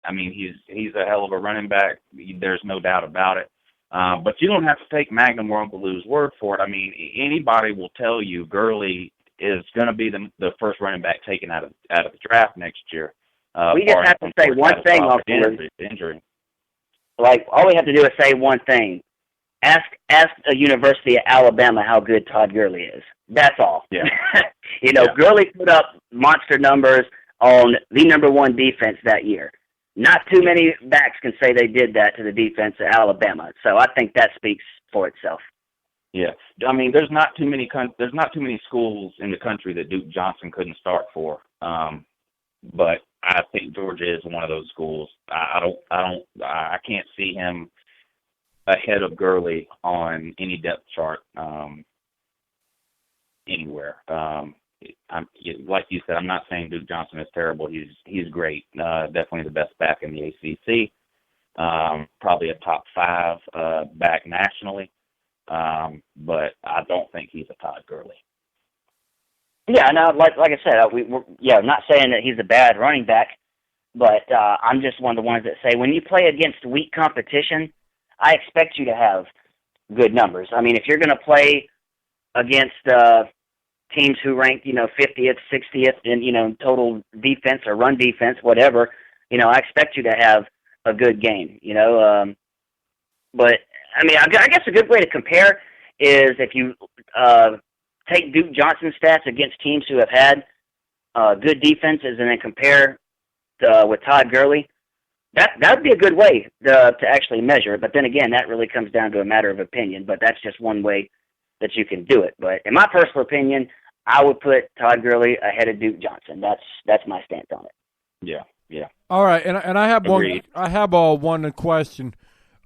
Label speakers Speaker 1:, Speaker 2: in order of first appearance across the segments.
Speaker 1: I mean, he's a hell of a running back. There's no doubt about it. But you don't have to take Magnum or Uncle Lou's word for it. I mean, anybody will tell you Gurley is going to be the first running back taken out of the draft next year.
Speaker 2: We just have to say one thing, Uncle
Speaker 1: injury.
Speaker 2: Like, all we have to do is say one thing. Ask the University of Alabama how good Todd Gurley is. That's all.
Speaker 1: Yeah.
Speaker 2: Gurley put up monster numbers on the number one defense that year. Not too many backs can say they did that to the defense of Alabama. So I think that speaks for itself.
Speaker 1: Yeah. I mean, there's not too many schools in the country that Duke Johnson couldn't start for. But I think Georgia is one of those schools. I can't see him ahead of Gurley on any depth chart anywhere. Like you said, I'm not saying Duke Johnson is terrible. He's great. Definitely the best back in the ACC. Probably a top 5 back nationally. But I don't think he's a Todd Gurley.
Speaker 2: Yeah, no, like I said, I'm not saying that he's a bad running back, but I'm just one of the ones that say when you play against weak competition, I expect you to have good numbers. I mean, if you're going to play against teams who rank, 50th, 60th in, total defense or run defense, whatever, I expect you to have a good game, But, I mean, I guess a good way to compare is if you take Duke Johnson's stats against teams who have had good defenses and then compare with Todd Gurley, that would be a good way to actually measure it. But then again, that really comes down to a matter of opinion. But that's just one way that you can do it. But in my personal opinion, I would put Todd Gurley ahead of Duke Johnson. That's my stance on it.
Speaker 1: Yeah.
Speaker 3: All right, and I have
Speaker 1: Agreed.
Speaker 3: one question.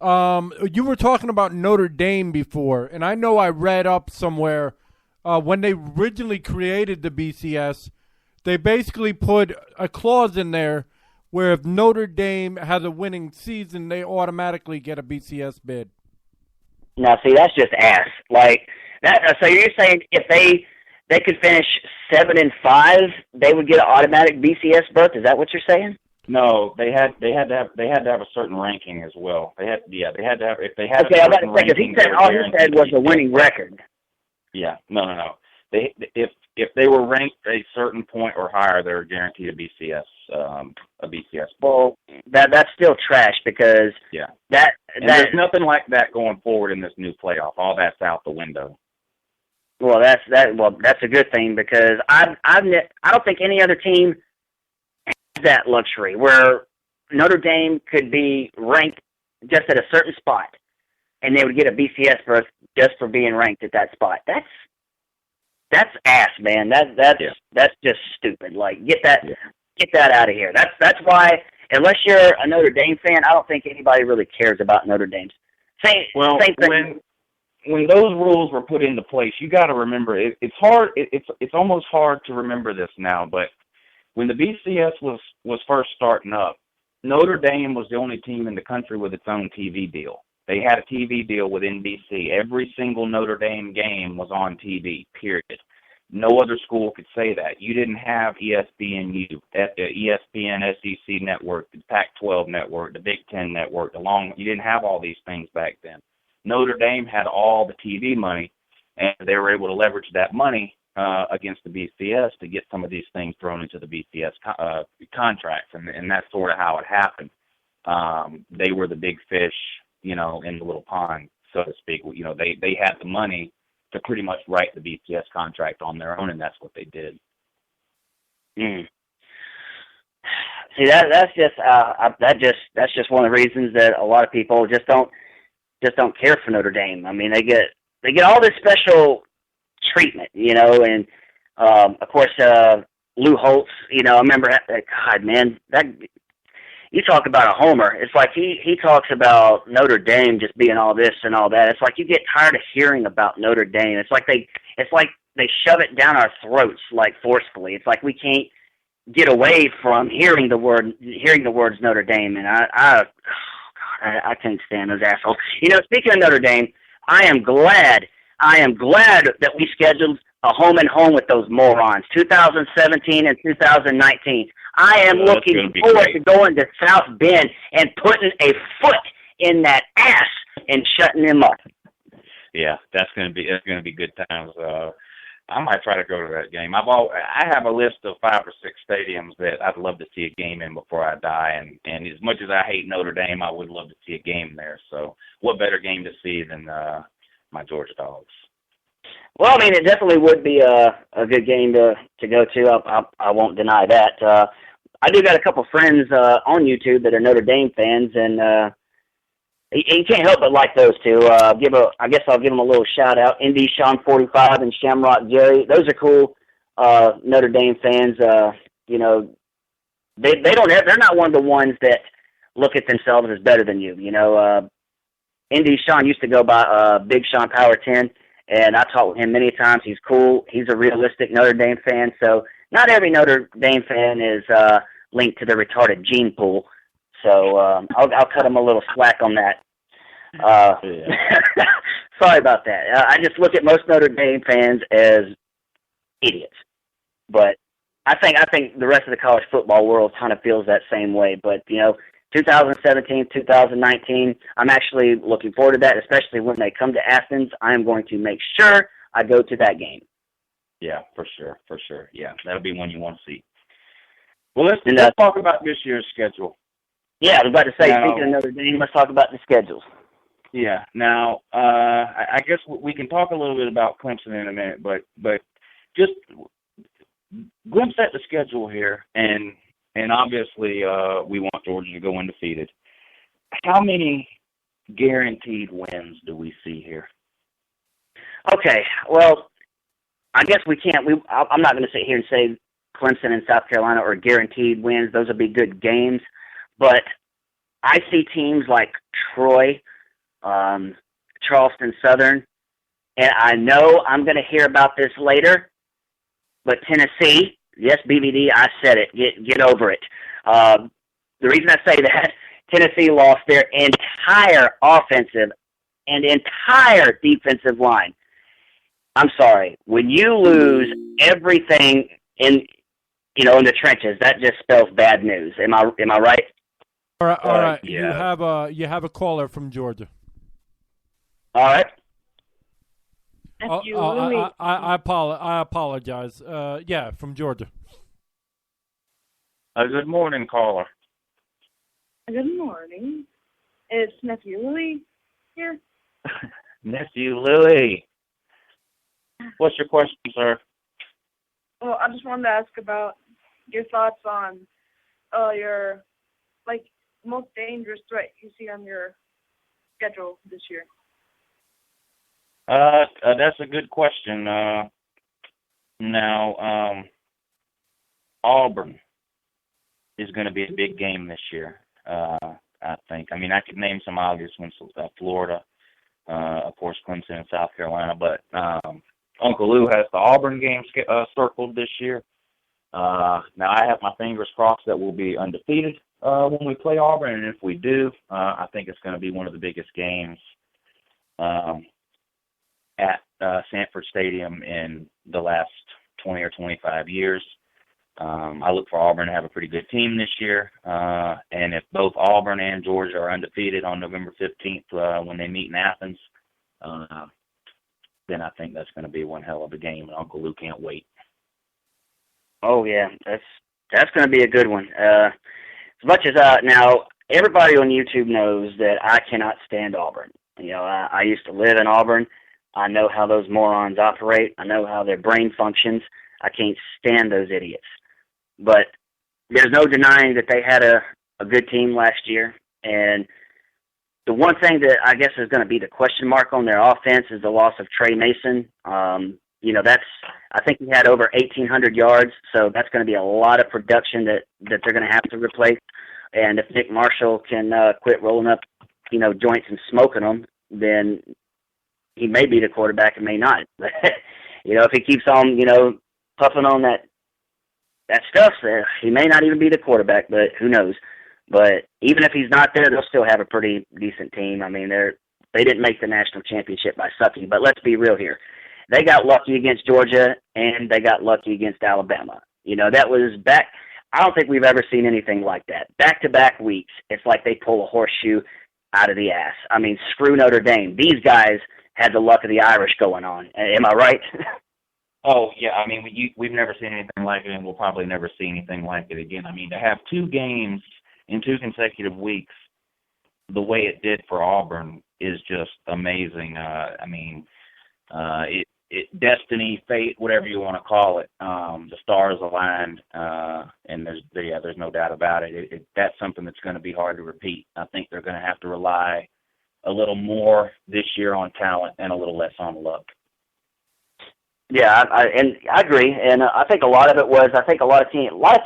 Speaker 3: You were talking about Notre Dame before, and I know I read up somewhere when they originally created the BCS, they basically put a clause in there where if Notre Dame has a winning season, they automatically get a BCS bid.
Speaker 2: Now, see, that's just ass. Like that. So you're saying if they could finish 7-5, they would get an automatic BCS berth? Is that what you're saying?
Speaker 1: No, they had to have a certain ranking as well. They had to have if they had.
Speaker 2: Okay, I'm about to say because he said all he said was a winning record.
Speaker 1: Yeah, no. If they were ranked a certain point or higher, they were guaranteed a BCS.
Speaker 2: Well, that's still trash because
Speaker 1: there's nothing like that going forward in this new playoff. All that's out the window.
Speaker 2: Well, that's a good thing because I don't think any other team has that luxury where Notre Dame could be ranked just at a certain spot and they would get a BCS berth just for being ranked at that spot. That's ass, man. That's just stupid. Like get that out of here. That's why unless you're a Notre Dame fan, I don't think anybody really cares about Notre Dame. Same thing.
Speaker 1: When those rules were put into place, you got to remember it's hard. It's almost hard to remember this now, but when the BCS was first starting up, Notre Dame was the only team in the country with its own TV deal. They had a TV deal with NBC. Every single Notre Dame game was on TV, period. No other school could say that. You didn't have ESPNU, ESPN, SEC Network, the Pac-12 Network, the Big Ten Network. You didn't have all these things back then. Notre Dame had all the TV money, and they were able to leverage that money against the BCS to get some of these things thrown into the BCS contracts, and that's sort of how it happened. They were the big fish, in the little pond, so to speak. They had the money to pretty much write the BCS contract on their own, and that's what they did.
Speaker 2: See, that's just one of the reasons that a lot of people just don't care for Notre Dame. I mean, they get all this special treatment, and of course Lou Holtz. I remember. God, man, that you talk about a homer. It's like he talks about Notre Dame just being all this and all that. It's like you get tired of hearing about Notre Dame. It's like they shove it down our throats like forcefully. It's like we can't get away from hearing the words Notre Dame, and I can't stand those assholes. Speaking of Notre Dame, I am glad that we scheduled a home and home with those morons, 2017 and 2019. I am looking forward to going to South Bend and putting a foot in that ass and shutting him up.
Speaker 1: Yeah, that's gonna be good times. I might try to go to that game. I have a list of 5 or 6 stadiums that I'd love to see a game in before I die, and as much as I hate Notre Dame, I would love to see a game there. So, what better game to see than my Georgia Dogs?
Speaker 2: Well, I mean, it definitely would be a good game to go to. I won't deny that. I do got a couple friends on YouTube that are Notre Dame fans, and you can't help but like those two. I guess I'll give them a little shout out. Indy Sean 45 and Shamrock Jerry. Those are cool Notre Dame fans. You know, they're not one of the ones that look at themselves as better than you. You know, Indy Sean used to go by Big Sean Power 10, and I talked with him many times. He's cool. He's a realistic Notre Dame fan. So not every Notre Dame fan is linked to the retarded gene pool. So I'll cut him a little slack on that. Sorry about that. I just look at most Notre Dame fans as idiots. But I think the rest of the college football world kind of feels that same way. But, you know, 2017, 2019, I'm actually looking forward to that, especially when they come to Athens. I am going to make sure I go to that game.
Speaker 1: Yeah, for sure. Yeah, that'll be one you want to see. Well, let's talk about this year's schedule.
Speaker 2: Yeah, I was about to say, speaking of Notre Dame, let's talk about the schedules.
Speaker 1: Yeah. Now, I guess we can talk a little bit about Clemson in a minute, but just glimpse at the schedule here, and obviously we want Georgia to go undefeated. How many guaranteed wins do we see here?
Speaker 2: Okay, well, I guess we can't. I'm not going to sit here and say Clemson and South Carolina are guaranteed wins. Those will be good games. But I see teams like Troy, Charleston Southern, and I know I'm going to hear about this later, but Tennessee, yes, BVD, I said it. Get over it. The reason I say that, Tennessee lost their entire offensive and entire defensive line. I'm sorry. When you lose everything in the trenches, that just spells bad news. Am I right?
Speaker 3: All right.
Speaker 1: Yeah.
Speaker 3: You have a caller from Georgia.
Speaker 2: All right.
Speaker 3: I apologize. Yeah, from Georgia.
Speaker 1: Good morning, caller.
Speaker 4: Good morning. It's Nephew Louie here.
Speaker 1: Nephew Louie. What's your question, sir?
Speaker 4: Well, I just wanted to ask about your thoughts on your most dangerous threat you see on your schedule this year.
Speaker 1: That's a good question. Now, Auburn is going to be a big game this year, I think. I mean, I could name some obvious ones, Florida, of course, Clemson and South Carolina, but Uncle Lou has the Auburn game circled this year. Now, I have my fingers crossed that we'll be undefeated when we play Auburn, and if we do, I think it's going to be one of the biggest games at Sanford Stadium in the last 20 or 25 years. I look for Auburn to have a pretty good team this year, and if both Auburn and Georgia are undefeated on November 15th when they meet in Athens, then I think that's going to be one hell of a game, and Uncle Lou can't wait.
Speaker 2: Oh, yeah, that's going to be a good one. As much as now, everybody on YouTube knows that I cannot stand Auburn. You know, I used to live in Auburn. I know how those morons operate. I know how their brain functions. I can't stand those idiots. But there's no denying that they had a good team last year. And the one thing that I guess is going to be the question mark on their offense is the loss of Trey Mason. I think he had over 1,800 yards, so that's going to be a lot of production that they're going to have to replace. And if Nick Marshall can quit rolling up, joints and smoking them, then he may be the quarterback and may not. But, if he keeps on, puffing on that stuff, he may not even be the quarterback, but who knows. But even if he's not there, they'll still have a pretty decent team. I mean, they didn't make the national championship by sucking, but let's be real here. They got lucky against Georgia, and they got lucky against Alabama. That was back. I don't think we've ever seen anything like that. Back-to-back weeks, it's like they pull a horseshoe out of the ass. I mean, screw Notre Dame. These guys had the luck of the Irish going on. Am I right?
Speaker 1: Oh, yeah. I mean, we've never seen anything like it, and we'll probably never see anything like it again. I mean, to have 2 games in 2 consecutive weeks the way it did for Auburn is just amazing. Destiny, fate, whatever you want to call it. The stars aligned, and there's no doubt about it. That's something that's going to be hard to repeat. I think they're going to have to rely a little more this year on talent and a little less on luck.
Speaker 2: Yeah, I agree, and I think a lot of it was a lot of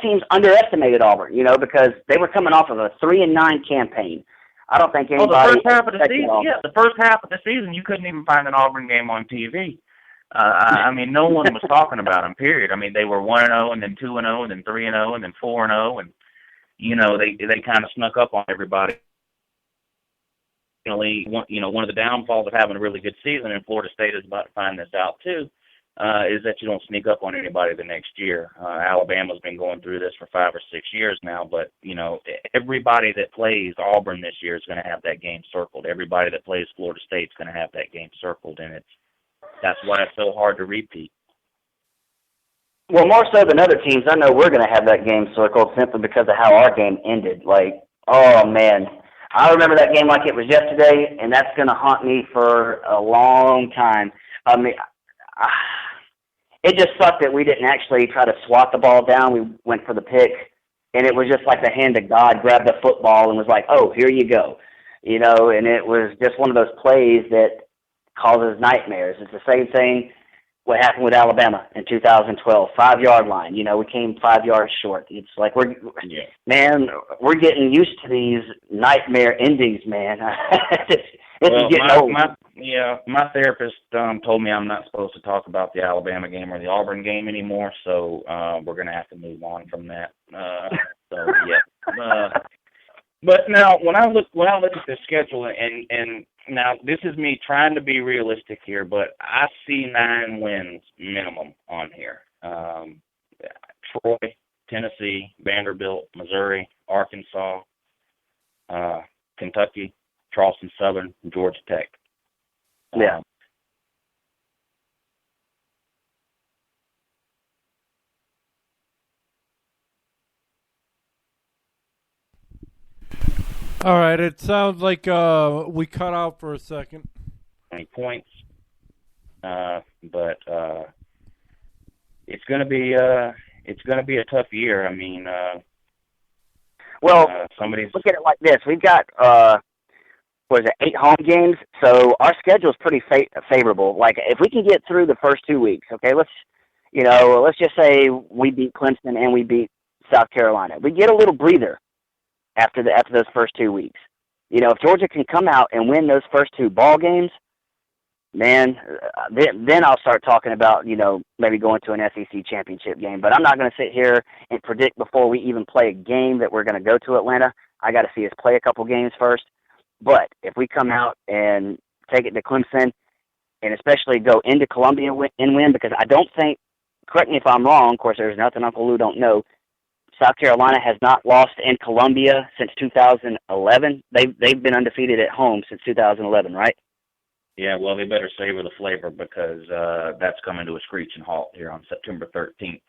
Speaker 2: teams underestimated Auburn, because they were coming off of a 3-9 campaign. I don't think anybody.
Speaker 1: The first half of the season, the first half of the season, you couldn't even find an Auburn game on TV. I mean, no one was talking about them. Period. I mean, they were 1-0, and then 2-0, and then 3-0, and then 4-0, and they kind of snuck up on everybody. One of the downfalls of having a really good season, and Florida State is about to find this out too, is that you don't sneak up on anybody the next year. Alabama's been going through this for 5 or 6 years now, but everybody that plays Auburn this year is going to have that game circled. Everybody that plays Florida State is going to have that game circled, and that's why it's so hard to repeat.
Speaker 2: Well, more so than other teams, I know we're going to have that game circled simply because of how our game ended. Like, oh man, I remember that game like it was yesterday, and that's going to haunt me for a long time. I mean, it just sucked that we didn't actually try to swat the ball down. We went for the pick, and it was just like the hand of God grabbed the football and was like, oh, here you go. And it was just one of those plays that causes nightmares. It's the same thing what happened with Alabama in 2012, 5-yard line. We came 5 yards short. It's like we're getting used to these nightmare endings, man. It's getting old.
Speaker 1: My therapist told me I'm not supposed to talk about the Alabama game or the Auburn game anymore, so we're going to have to move on from that. But now, when I look at the schedule, and now this is me trying to be realistic here, but I see 9 wins minimum on here. Troy, Tennessee, Vanderbilt, Missouri, Arkansas, Kentucky, Charleston Southern, Georgia Tech.
Speaker 2: Yeah.
Speaker 3: All right, it sounds like we cut out for a second.
Speaker 1: 20 points, but it's going to be a tough year. I mean,
Speaker 2: look at it like this: we've got 8 home games, so our schedule is pretty favorable. Like if we can get through the first 2 weeks, okay, let's just say we beat Clemson and we beat South Carolina. We get a little breather after those first 2 weeks. If Georgia can come out and win those first 2 ball games, man, then I'll start talking about, maybe going to an SEC championship game. But I'm not going to sit here and predict before we even play a game that we're going to go to Atlanta. I got to see us play a couple games first. But if we come out and take it to Clemson and especially go into Columbia and win, because I don't think, correct me if I'm wrong, of course there's nothing Uncle Lou don't know, South Carolina has not lost in Columbia since 2011. They've been undefeated at home since 2011, right?
Speaker 1: Yeah, well, they better savor the flavor because that's coming to a screeching halt here on September 13th.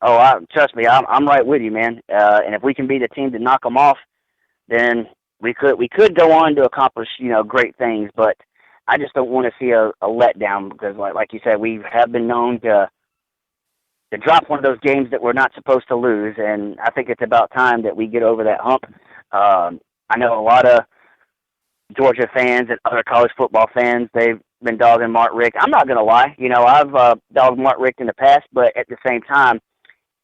Speaker 2: Oh, trust me, I'm right with you, man. And if we can be the team to knock them off, then we could go on to accomplish great things. But I just don't want to see a letdown because, like you said, we have been known to drop one of those games that we're not supposed to lose, and I think it's about time that we get over that hump. I know a lot of Georgia fans and other college football fans, they've been dogging Mark Richt. I'm not going to lie. I've dogged Mark Richt in the past, but at the same time,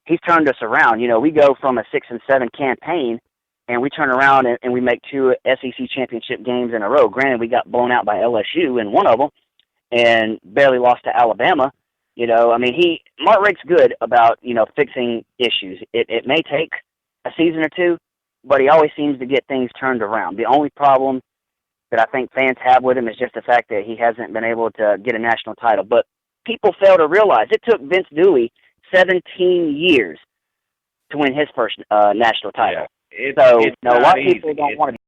Speaker 2: he's turned us around. We go from a 6-7 campaign, and we turn around and we make 2 SEC championship games in a row. Granted, we got blown out by LSU in one of them and barely lost to Alabama. Mark Richt's good about, fixing issues. It may take a season or 2, but he always seems to get things turned around. The only problem that I think fans have with him is just the fact that he hasn't been able to get a national title. But people fail to realize it took Vince Dooley 17 years to win his first national title.
Speaker 1: Yeah.
Speaker 2: So,
Speaker 1: it's
Speaker 2: a lot
Speaker 1: not
Speaker 2: of people
Speaker 1: easy.
Speaker 2: don't want to